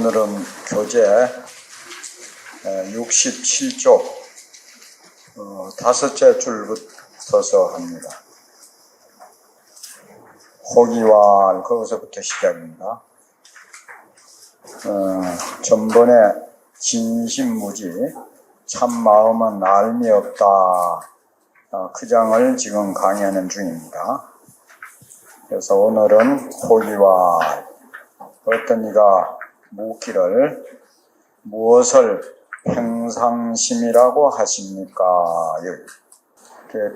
오늘은 교재 67쪽 다섯째 줄부터서 합니다. 호기왈 거기서부터 시작입니다. 전번에 진심무지 참마음은 알미 없다 그 장을 지금 강의하는 중입니다. 그래서 오늘은 호기왈 어떤 이가 묻기를 무엇을 평상심이라고 하십니까?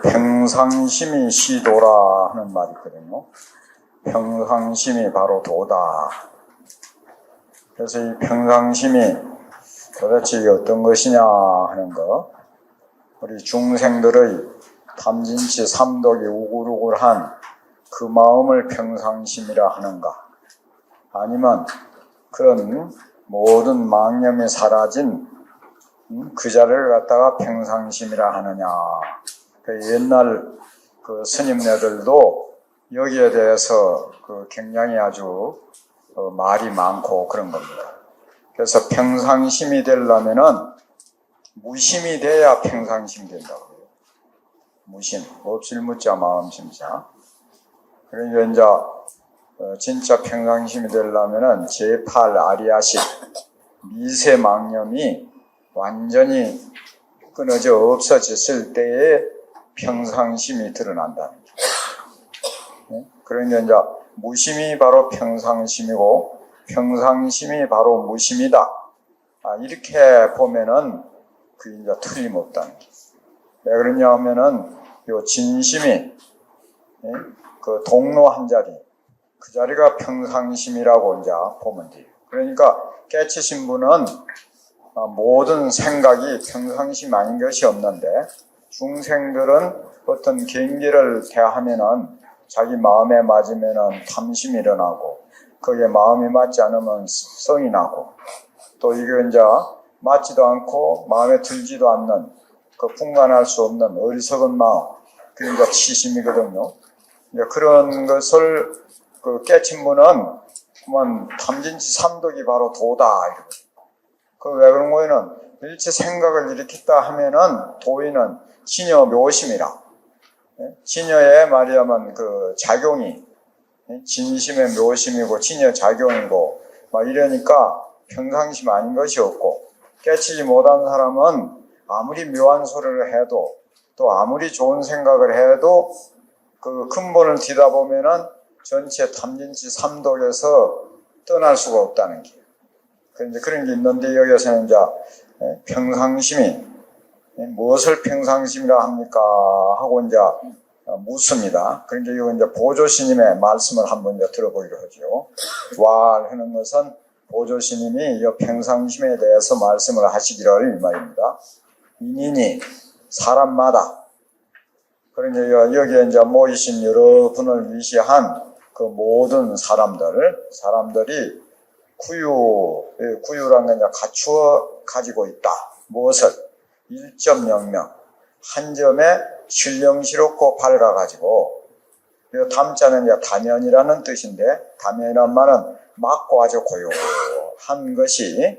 평상심이 시도라 하는 말이 있거든요. 평상심이 바로 도다. 그래서 이 평상심이 도대체 어떤 것이냐 하는 거, 우리 중생들의 탐진치 삼독이 우글우글한 그 마음을 평상심이라 하는가, 아니면 그런 모든 망념이 사라진 그 자리를 갖다가 평상심이라 하느냐. 옛날 그 스님네들도 여기에 대해서 굉장히 아주 말이 많고 그런 겁니다. 그래서 평상심이 되려면은 무심이 돼야 평상심이 된다고 해요. 무심, 없실무자 마음심자. 그러니까 이제 진짜 평상심이 되려면은 제8 아리아식 미세망념이 완전히 끊어져 없어졌을 때에 평상심이 드러난다는 거죠. 그러니까 이제 무심이 바로 평상심이고 평상심이 바로 무심이다. 이렇게 보면은 그 이제 틀림없다는 거죠. 왜 그러냐 하면은 요 진심이 그 동로 한 자리, 그 자리가 평상심이라고 이제 보면 돼요. 그러니까 깨치신 분은 모든 생각이 평상심 아닌 것이 없는데, 중생들은 어떤 경계를 대하면은 자기 마음에 맞으면은 탐심이 일어나고, 거기에 마음이 맞지 않으면 성이 나고, 또 이게 이제 맞지도 않고 마음에 들지도 않는 그 분간할 수 없는 어리석은 마음, 그러니까 치심이거든요. 그런 것을 깨친 분은 그만 탐진치 삼독이 바로 도다 이러거든요. 왜 그런 거에는 일체 생각을 일으켰다 하면은 도의는 진여 묘심이라. 진여의 말이야만 그 작용이 진심의 묘심이고 진여 작용이고 막 이러니까 평상심 아닌 것이 없고, 깨치지 못한 사람은 아무리 묘한 소리를 해도 또 아무리 좋은 생각을 해도 그 근본을 뒤다 보면은 전체 탐진치 삼독에서 떠날 수가 없다는 게. 그런데 그런 게 있는데 여기서는 이제 평상심이 무엇을 평상심이라 합니까? 하고 이제 묻습니다. 그러니까 이거 이제 보조스님의 말씀을 한번 이제 들어보기로 하죠. 왈 하는 것은 보조스님이 이 평상심에 대해서 말씀을 하시기를 이 말입니다. 인인이 사람마다, 그러니까 여기에 이제 모이신 여러분을 위시한 그 모든 사람들이 구유란 게 이제 갖추어 가지고 있다. 무엇을? 1.0명. 한 점에 신령시롭고 밝아가지고, 이 담자는 이제 다면이라는 뜻인데, 다면이란 말은 맑고 아주 고요한 것이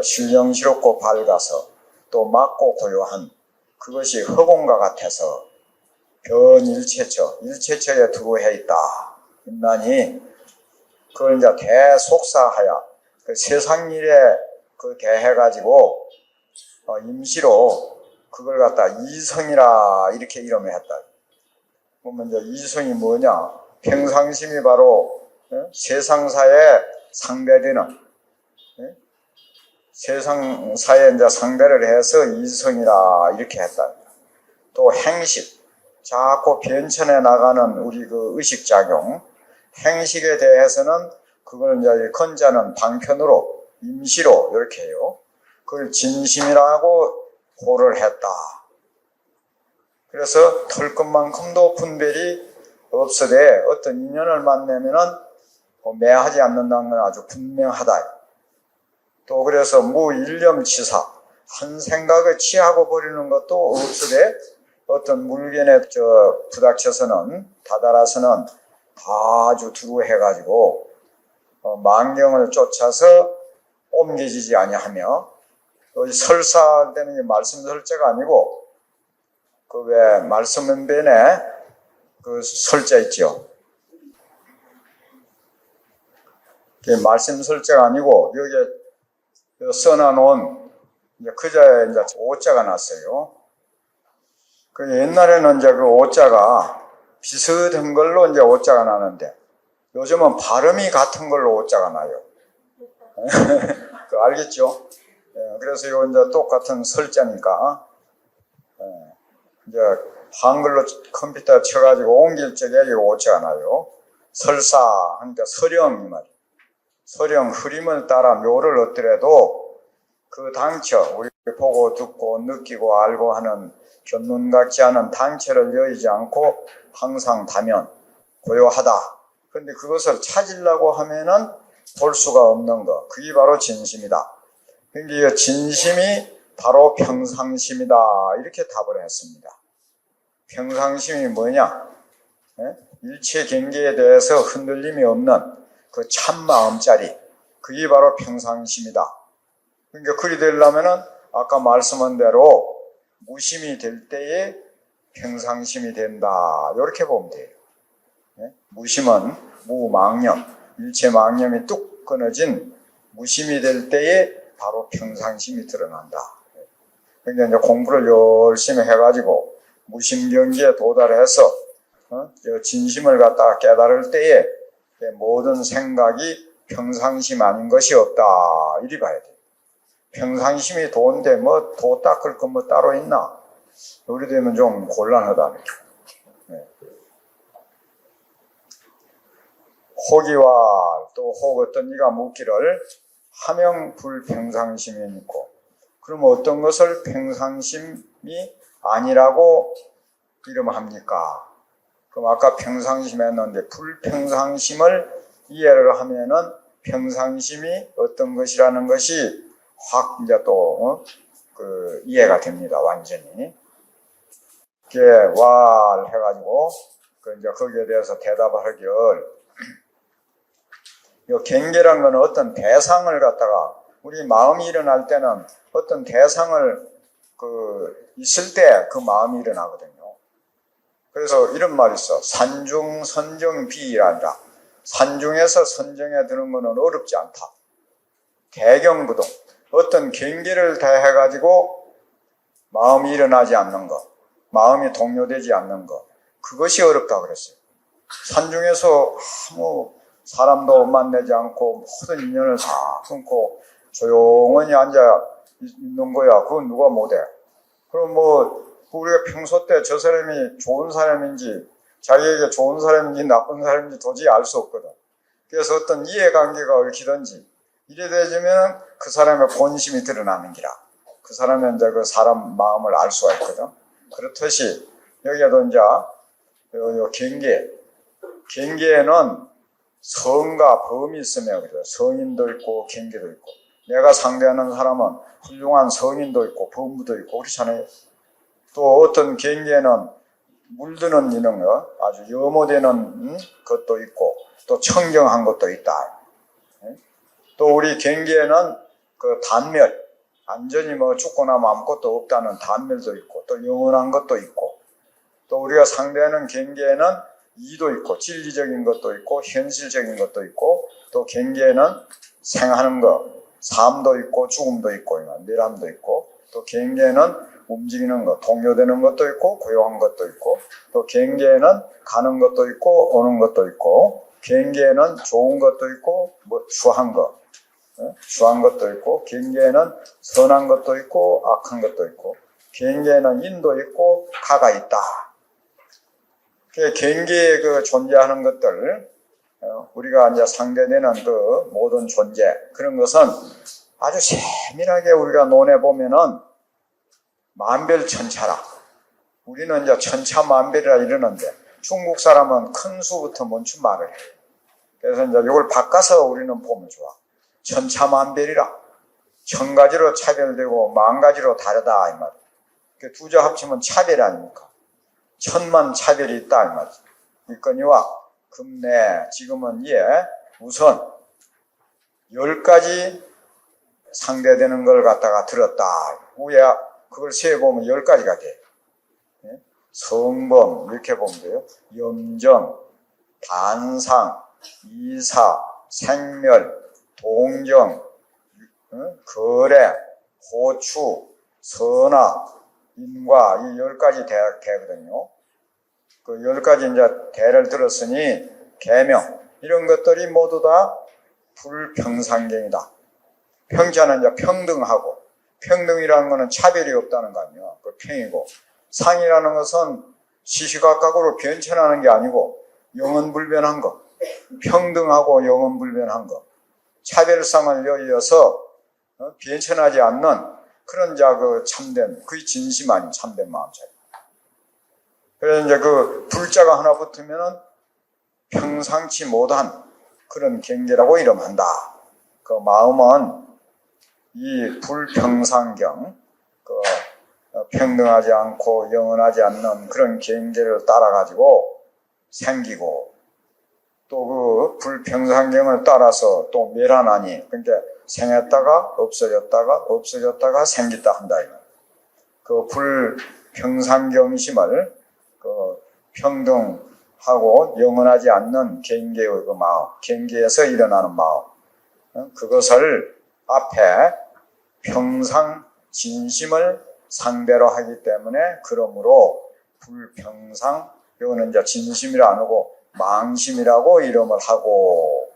신령시롭고 밝아서 또 맑고 고요한 그것이 허공과 같아서 일체처에 두루해 있다. 인나니 그걸 이제 대속사하여 그 세상 일에 대해가지고 임시로 그걸 갖다 이성이라 이렇게 이름을 했다. 그러면 이제 이성이 뭐냐? 평상심이 바로 세상사에 상대되는, 세상사에 이제 상대를 해서 이성이라 이렇게 했다. 또 행식, 자꾸 변천해 나가는 우리 그 의식작용, 행식에 대해서는 그걸 이제 건자는 방편으로 임시로 이렇게 해요. 그걸 진심이라고 고를 했다. 그래서 털끝만큼도 분별이 없으되 어떤 인연을 만나면은 매하지 않는다는 건 아주 분명하다. 또 그래서 무일념치사, 한 생각을 취하고 버리는 것도 없으되 어떤 물견에 부닥쳐서는 다다라서는 아주 두루해가지고 망경을 쫓아서 옮겨지지 아니하며, 설사할 때는 말씀 설자가 아니고 그 왜 말씀 은변에 그 설자 있죠. 그게 말씀 설자가 아니고 여기에 써놔놓은 그 자에 이제 오자가 났어요. 그 옛날에는 이제 그 오자가 비슷한 걸로 이제 오자가 나는데 요즘은 발음이 같은 걸로 오자가 나요. 그 알겠죠? 그래서 이거 이제 똑같은 설자니까 이제 한글로 컴퓨터 쳐가지고 옮길 적에 이거 오자가 나요. 설사 하니까 서령 이 말이에요. 서령 흐림을 따라 묘를 얻더라도 그 당처 우리 보고 듣고 느끼고 알고 하는 견눈 같지 않은 당처를 여의지 않고 항상 다면 고요하다. 그런데 그것을 찾으려고 하면은 볼 수가 없는 것. 그게 바로 진심이다. 그러니까 진심이 바로 평상심이다. 이렇게 답을 했습니다. 평상심이 뭐냐? 일체 경계에 대해서 흔들림이 없는 그 참마음짜리. 그게 바로 평상심이다. 그러니까 그리 되려면은 아까 말씀한 대로 무심이 될 때에 평상심이 된다. 이렇게 보면 돼요. 무심은 무망념, 일체 망념이 뚝 끊어진 무심이 될 때에 바로 평상심이 드러난다. 그러니까 이제 공부를 열심히 해가지고 무심 경지에 도달해서 진심을 갖다가 깨달을 때에 모든 생각이 평상심 아닌 것이 없다. 이리 봐야 돼요. 평상심이 도인데 뭐 도 닦을 거 뭐 따로 있나? 우리 되면 좀 곤란하다. 혹이와 또 혹 어떤 이가 묻기를 하명 불평상심이 있고, 그럼 어떤 것을 평상심이 아니라고 이름합니까? 그럼 아까 평상심 했는데 불평상심을 이해를 하면은 평상심이 어떤 것이라는 것이 확 이제 또 이해가 됩니다. 완전히. 이게 왈 해가지고 이제 거기에 대해서 대답을 하길. 이 경계란 건 어떤 대상을 갖다가 우리 마음이 일어날 때는 어떤 대상을 있을 때 그 마음이 일어나거든요. 그래서 이런 말이 있어. 산중 선정 비이란다. 산중에서 선정에 드는 것은 어렵지 않다. 대경부동. 어떤 경계를 대해가지고 마음이 일어나지 않는 것, 마음이 동요되지 않는 것, 그것이 어렵다고 그랬어요. 산중에서 아무 사람도 만나지 않고 모든 인연을 다 끊고 조용히 앉아 있는 거야. 그건 누가 못해. 그럼 뭐 우리가 평소 때 저 사람이 좋은 사람인지 자기에게 좋은 사람인지 나쁜 사람인지 도저히 알 수 없거든. 그래서 어떤 이해관계가 얽히든지 이래 되면 그 사람의 본심이 드러나는 기라. 그 사람은 이제 그 사람 마음을 알 수가 있거든. 그렇듯이 여기에도 이제 요 경계에는 성과 범이 있으며 그래요. 성인도 있고 경계도 있고. 내가 상대하는 사람은 훌륭한 성인도 있고 범부도 있고 그렇잖아요. 또 어떤 경계에는 물드는 이런 거, 아주 염호되는 것도 있고 또 청정한 것도 있다. 또 우리 경계에는 그 단멸, 완전히 뭐 죽고 나면 아무것도 없다는 단멸도 있고 또 영원한 것도 있고 또 우리가 상대하는 경계에는 이도 있고 진리적인 것도 있고 현실적인 것도 있고 또 경계에는 생하는 것, 삶도 있고 죽음도 있고 멸함도 있고 또 경계에는 움직이는 것, 동요되는 것도 있고 고요한 것도 있고 또 경계에는 가는 것도 있고 오는 것도 있고 경계에는 좋은 것도 있고 뭐 추한 것, 추한 것도 있고 경계에는 선한 것도 있고 악한 것도 있고 경계에는 인도 있고 가가 있다. 경계에 존재하는 것들 우리가 이제 상대되는 그 모든 존재 그런 것은 아주 세밀하게 우리가 논해 보면은 만별천차라. 우리는 이제 천차만별이라 이러는데 중국 사람은 큰 수부터 멈춘 말을 해요. 그래서 이제 이걸 바꿔서 우리는 보면 좋아. 천차만별이라. 천 가지로 차별되고 만 가지로 다르다 이 말이에요. 두 자 합치면 차별 아닙니까? 천만 차별이 있다 이 말이죠. 있거니와 금내 지금은 우선 10가지 상대되는 걸 갖다가 들었다. 위에 그걸 세보면 10가지가 돼. 성범 이렇게 보면 돼요. 염정, 단상, 이사, 생멸, 동정, 거래, 호추, 선화, 인과 이 10가지 되거든요. 그 10가지 이제 대를 들었으니 계명 이런 것들이 모두 다 불평상경이다. 평자는 이제 평등하고 평등이라는 것은 차별이 없다는 거 아니에요. 그 평이고 상이라는 것은 시시각각으로 변천하는 게 아니고 영원불변한 거. 평등하고 영원불변한 거. 차별성을 여의어서 변천하지 않는 그런 그 참된, 그게 진심 아닌 참된 마음자리. 그래서 이제 그 불자가 하나 붙으면은 평상치 못한 그런 경계라고 이름한다. 그 마음은 이 불평상경, 그 평등하지 않고 영원하지 않는 그런 경계를 따라가지고 생기고 또 그 불평상경을 따라서 또 멸하나니 그러니까 생했다가 없어졌다가 생겼다 한다. 그 불평상경심을 그 평등하고 영원하지 않는 경계의 그 마음, 경계에서 일어나는 마음, 그것을 앞에 평상 진심을 상대로 하기 때문에 그러므로 불평상, 이거는 이제 진심이라 안 하고 망심이라고 이름을 하고,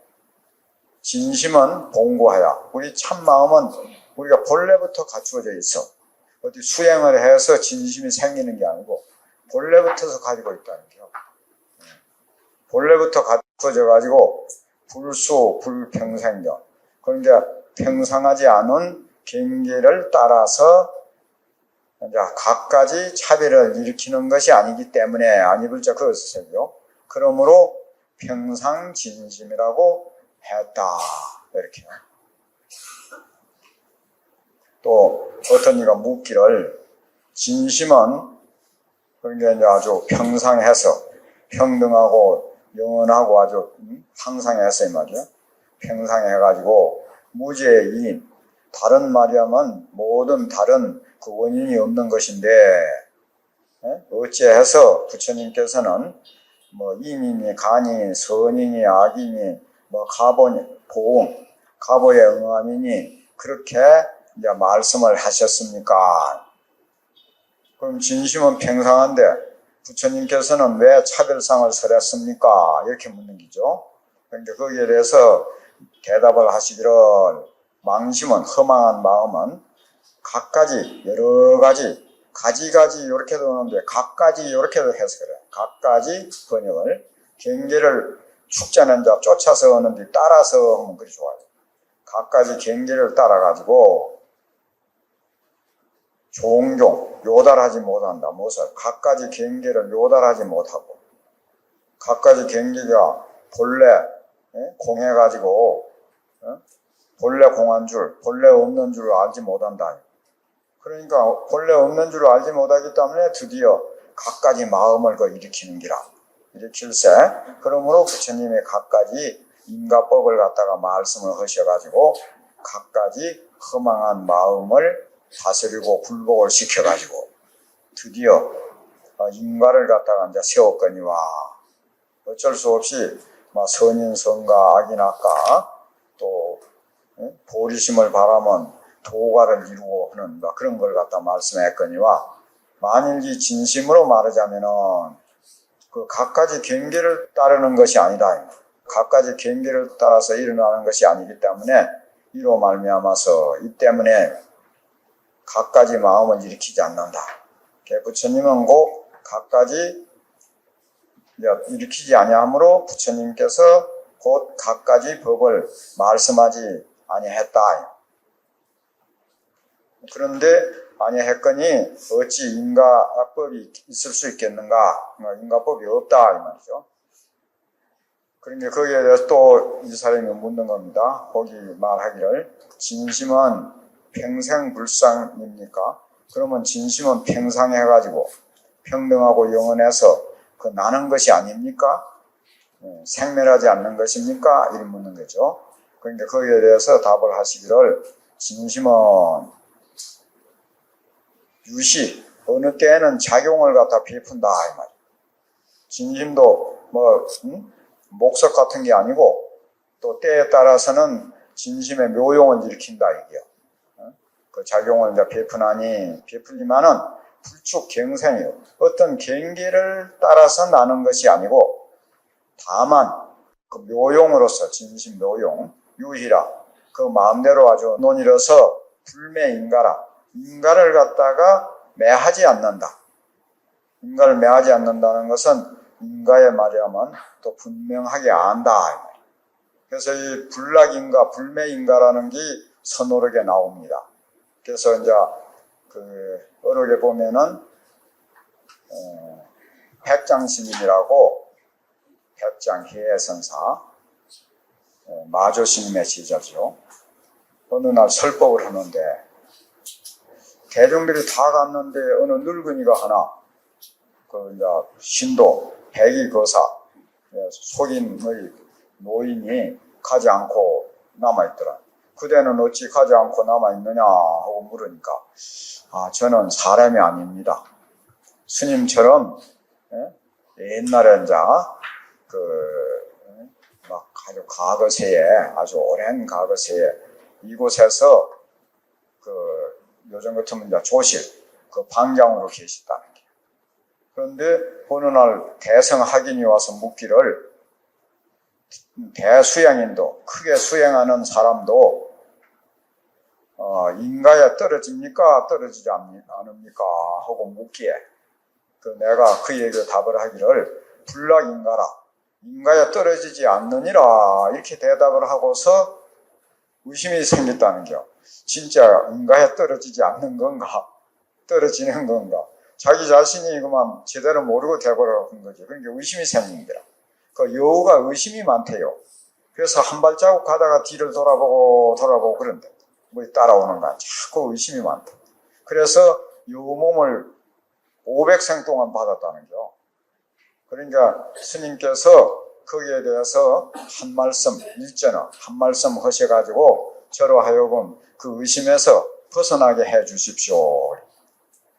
진심은 봉고하야. 우리 참 마음은 우리가 본래부터 갖추어져 있어. 어디 수행을 해서 진심이 생기는 게 아니고 본래부터서 가지고 있다는 거죠. 본래부터 갖춰져 가지고 불수 불평생경. 그러니까 평상하지 않은 경계를 따라서 이제 갖가지 차별을 일으키는 것이 아니기 때문에 아니불자 그것을 써요. 그러므로 평상진심이라고 했다. 이렇게. 또 어떤 이가 묻기를 진심은 그러니까 이제 아주 평상해서 평등하고 영원하고 아주 항상해서 이 말이야. 평상해가지고 무죄인 다른 말이야면 모든 다른 그 원인이 없는 것인데 어찌해서 부처님께서는 뭐 인이니 간이 선이니 악이니 뭐 가보니 보응 가보에 응함이니 그렇게 이제 말씀을 하셨습니까? 그럼 진심은 평상한데 부처님께서는 왜 차별상을 설했습니까? 이렇게 묻는 거죠. 그런데 거기에 대해서 대답을 하시기를 망심은 허망한 마음은 각가지 여러 가지 가지가지 이렇게도 오는데 각가지 이렇게도 해서 그래. 각가지 번역을 경계를 축자는 자 쫓아서 오는데 따라서 하면 그리 좋아요. 각가지 경계를 따라가지고 종종 요달하지 못한다. 무엇을? 각가지 경계를 요달하지 못하고 각가지 경계가 본래 공해가지고 본래 공한 줄, 본래 없는 줄을 알지 못한다. 그러니까 본래 없는 줄을 알지 못하기 때문에 드디어 각가지 마음을 일으키는 기라. 일으킬세. 그러므로 부처님의 각가지 인가법을 갖다가 말씀을 하셔가지고 각가지 허망한 마음을 다스리고 굴복을 시켜가지고 드디어 인가를 갖다가 이제 세웠거니와 어쩔 수 없이 선인 선가 악인 악가 또 보리심을 바라면 도가를 이루고 하는 그런 걸 갖다 말씀했거니와 만일 이 진심으로 말하자면은 그 각가지 경계를 따르는 것이 아니다. 각가지 경계를 따라서 일어나는 것이 아니기 때문에 이로 말미암아서 이 때문에 각가지 마음을 일으키지 않는다. 부처님은 꼭 각가지 일으키지 아니하므로 부처님께서 곧 각가지 법을 말씀하지 아니했다. 그런데 아니했거니 어찌 인가법이 있을 수 있겠는가? 인가법이 없다 이 말이죠. 그런데 거기에 대해서 또 이 사람이 묻는 겁니다. 거기 말하기를 진심은 평생불상입니까? 그러면 진심은 평상해가지고 평등하고 영원해서 그 나는 것이 아닙니까? 생멸하지 않는 것입니까? 이를 묻는 거죠. 그러니까 거기에 대해서 답을 하시기를 진심은 유시, 어느 때에는 작용을 갖다 베푼다 이 말이야. 진심도 목석 같은 게 아니고 또 때에 따라서는 진심의 묘용을 일으킨다 이게요. 그 작용을 이제 베풀지만은 불축경생이요. 어떤 경계를 따라서 나는 것이 아니고 다만 그 묘용으로서 진심 묘용 유희라 그 마음대로 아주 논이로서 불매인가라 인가를 갖다가 매하지 않는다. 인가를 매하지 않는다는 것은 인가의 말이라면 또 분명하게 안다. 그래서 이 불락인가 불매인가라는 게 선어록에 나옵니다. 그래서 이제 그 어록에 보면은 백장스님이라고 백장혜선사 마조스님의 제자죠. 어느 날 설법을 하는데 대중들이 다 갔는데 어느 늙은이가 하나 그 이제 신도 백이거사 속인의 노인이 가지 않고 남아있더라. 그대는 어찌 가지 않고 남아있느냐 하고 물으니까 저는 사람이 아닙니다. 스님처럼 옛날에 이제 막 아주 과거세에 아주 오랜 과거세에 이곳에서 요즘 같으면 이제 조실 그 방장으로 계시다는 게. 그런데 어느 날 대성 학인이 와서 묻기를 대수행인도 크게 수행하는 사람도 인가에 떨어집니까 떨어지지 않습니까 하고 묻기에 내가 그에게 답을 하기를 불락인가라 인가에 떨어지지 않느니라 이렇게 대답을 하고서 의심이 생겼다는 겨. 진짜 인가에 떨어지지 않는 건가 떨어지는 건가 자기 자신이 그만 제대로 모르고 돼버린 거지. 그러니까 의심이 생긴 거라. 그 여우가 의심이 많대요. 그래서 한 발자국 가다가 뒤를 돌아보고 그런데 뭐 따라오는 거야. 자꾸 의심이 많다. 그래서 여우 몸을 500생 동안 받았다는 거. 그러니까 스님께서 거기에 대해서 한 말씀 일전어 한 말씀 하셔가지고 저로 하여금 그 의심에서 벗어나게 해 주십시오.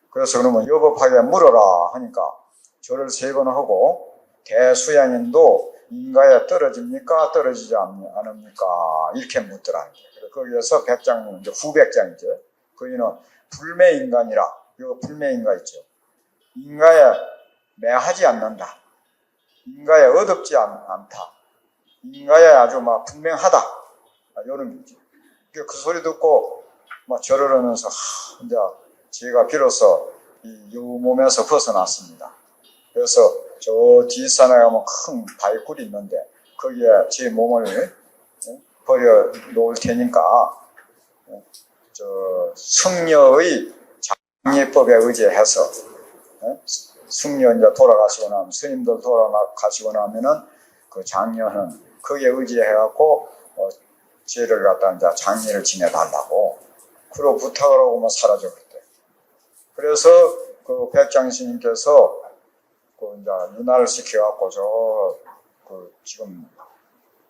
그래서 그러면 여법하게 물어라 하니까 절을 3번 하고 대수양인도 인가에 떨어집니까 떨어지지 않습니까 이렇게 묻더라는 거예요. 그래서 거기에서 백장은 이제 후백장이죠. 거기는 불매인간이라 이거 불매인가 있죠. 인가에 매하지 않는다. 인가에 얻없지 않다. 인가에 아주 막 분명하다. 이런 게 있죠. 그 소리 듣고 막 절을 하면서 이제 제가 비로소 이 여우 몸에서 벗어났습니다. 그래서 저 뒷산에 가면 큰 바위굴이 있는데 거기에 제 몸을 버려 놓을 테니까 저 승려의 장례법에 의지해서 승려 이제 돌아가시고 나면 스님들 돌아가시고 나면은 그 장녀는 거기에 의지해갖고 죄를 갖다 이제 장례를 지내달라고 그러고 부탁을 하고 막 사라져버렸대. 그래서 그 백장스님께서 그 이제 윤활을 시켜갖고 지금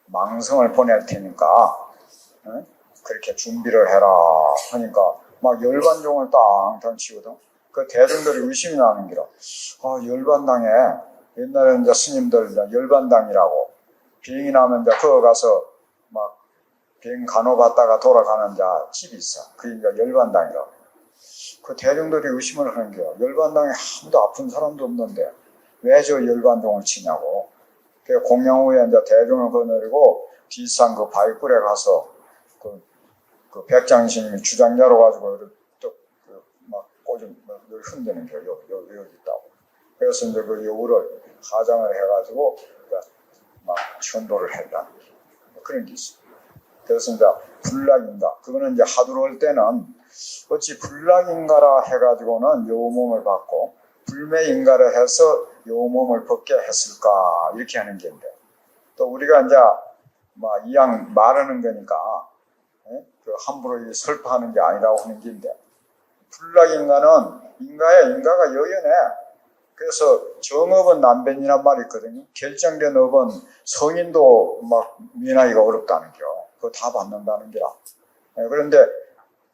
망성을 보낼 테니까 그렇게 준비를 해라 하니까 막 열반종을 땅땅 치거든. 그 대중들이 의심이 나는 기라. 열반당에 옛날에 이제 스님들 이제 열반당이라고 비행이 나면 이제 거기 가서 막 비행 간호받다가 돌아가는 이제 집이 있어. 그게 이제 열반당이라고. 그 대중들이 의심을 하는 게요. 열반당에 아무도 아픈 사람도 없는데 왜 저 열반종을 치냐고. 그 공양 후에 이제 대중을 거느리고 뒷산 그 바위굴에 가서 그 백장스님이 주장자로 가지고 막 꼬좀 흔드는 게 여기 있다고. 그래서 이제 그 여우를 하장을 해가지고 막 천도를 했다. 그런 게 있어. 그래서 이제 불락인가. 그거는 이제 하두를 할 때는 어찌 불락인가라 해가지고는 여우 몸을 받고 불매인가를 해서 여우 몸을 벗게 했을까 이렇게 하는 게인데 또 우리가 이제 막 이왕 말하는 거니까 그 함부로 설파하는 게 아니라고 하는 게인데 불락인가는 인가가 여연해. 그래서 정업은 난변이란 말이 있거든요. 결정된 업은 성인도 막 면하기가 어렵다는 겨. 그거 다 받는다는 게라. 그런데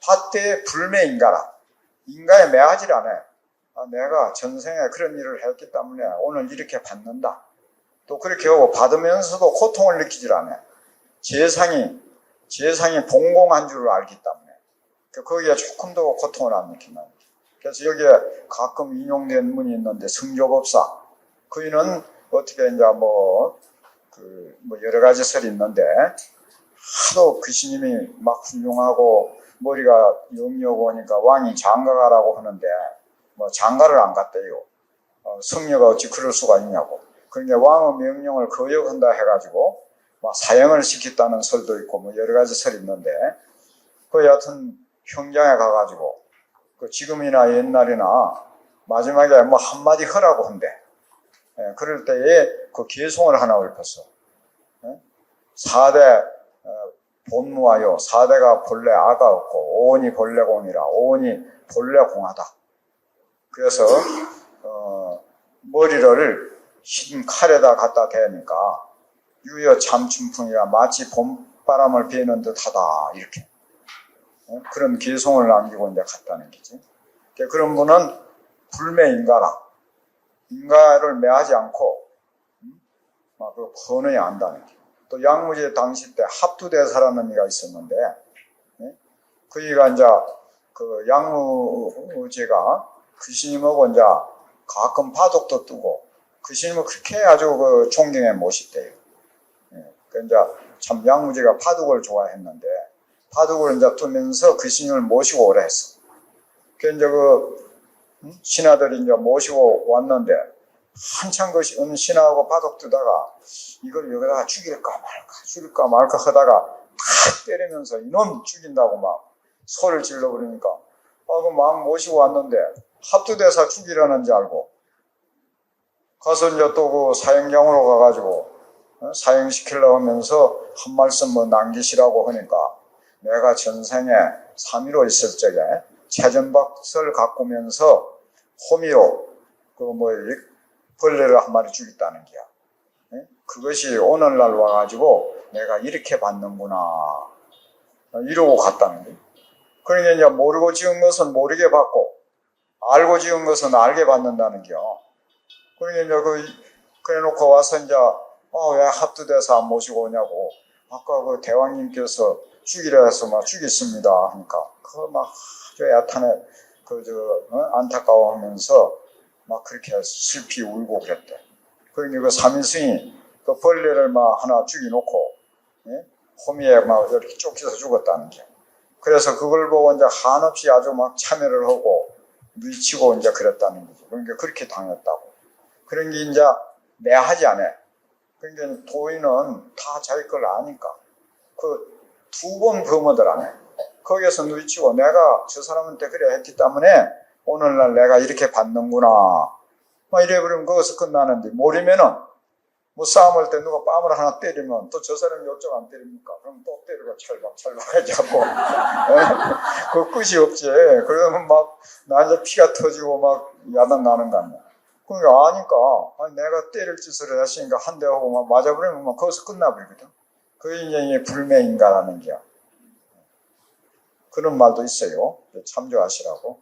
밭대에 불매인가라. 인가에 매하질 않아. 내가 전생에 그런 일을 했기 때문에 오늘 이렇게 받는다. 또 그렇게 하고 받으면서도 고통을 느끼질 않아. 재상이 봉공한 줄을 알기 때문에 거기에 조금도 고통을 안 느낀다. 그래서 여기에 가끔 인용된 문이 있는데 성조법사 그이는 어떻게 이제 뭐 여러 가지 설이 있는데 하도 그 스님이 막 훌륭하고 머리가 영리하고 하니까 왕이 장가가라고 하는데 뭐 장가를 안 갔대요. 성녀가 어찌 그럴 수가 있냐고. 그러니까 왕의 명령을 거역한다 해가지고 막 사형을 시켰다는 설도 있고 뭐 여러 가지 설이 있는데 그 여하튼 형장에 가가지고 그 지금이나 옛날이나 마지막에 뭐 한마디 하라고 한대. 그럴 때에 그 개송을 하나 읊었어. 4대 본무하여 4대가 본래 아가 없고 오온이 본래 공이라 오온이 본래 공하다. 그래서 머리를 흰 칼에다 갖다 대니까 유여 참춘풍이라 마치 봄바람을 베는 듯하다 이렇게 그런 개송을 남기고 이제 갔다는 거지. 그런 분은 불매인가라. 인가를 매하지 않고 막 그 번외 안다는 게. 또 양무제 당시 때 합두대사라는 이가 있었는데 그이가 이제 그 양무제가 그 스님하고 이제 가끔 바둑도 뜨고 그 스님은 그렇게 아주 그 존경해 모셨대요. 그 이제 참 양무제가 바둑을 좋아했는데 바둑을 이제 두면서 그 스님을 모시고 오래 했어. 그 이제 신하들이 이제 모시고 왔는데 한참 그 신하하고 바둑 뜨다가 이걸 여기다가 죽일까 말까 하다가 탁 때리면서 이놈 죽인다고 막 소리를 질러 버리니까 그 막 모시고 왔는데 합두대사 죽이라는 줄 알고 가서 이제 또 그 사형장으로 가가지고 사형시키려고 하면서 한 말씀 뭐 남기시라고 하니까 내가 전생에 3.15 있을 적에 채전박설 가꾸면서 호미로 벌레를 한 마리 죽였다는 거야. 그것이 오늘날 와가지고 내가 이렇게 받는구나 이러고 갔다는 거야. 그러니까 이제 모르고 지은 것은 모르게 받고 알고 지은 것은 알게 받는다는 거. 그러니까 이제 그래 놓고 와서 이제 왜 합두대사 안 모시고 오냐고. 아까 그 대왕님께서 죽이라 해서 막 죽였습니다 하니까 그 막 아주 야탄에 안타까워하면서 막 그렇게 슬피 울고 그랬대. 그러니까 그 삼인승이 그 벌레를 막 하나 죽여놓고 호미에 막 이렇게 쫓겨서 죽었다는 게. 그래서 그걸 보고 이제 한없이 아주 막 참여를 하고 미치고 이제 그랬다는 거죠. 그러니까 그렇게 당했다고. 그런 게 이제 매하지 않아. 그러니까 도인은 다 자기 걸 아니까 그 두 번 범어들 안 해. 거기에서 누이치고 내가 저 사람한테 그래 했기 때문에 오늘날 내가 이렇게 받는구나. 막 이래버리면 거기서 끝나는데 모르면은 뭐 싸움할 때 누가 뺨을 하나 때리면 또 저 사람이 어쩌고 안 때립니까? 그럼 또 때리고 찰박 해자고 그 끝이 없지. 그러면 막 나한테 피가 터지고 막 야단 나는 거 아니야. 그러니까 아니까 내가 때릴 짓을 했으니까 한 대 하고 막 맞아버리면 막 거기서 끝나버리거든. 그게 이제 불매인가라는 게야. 그런 말도 있어요. 참조하시라고.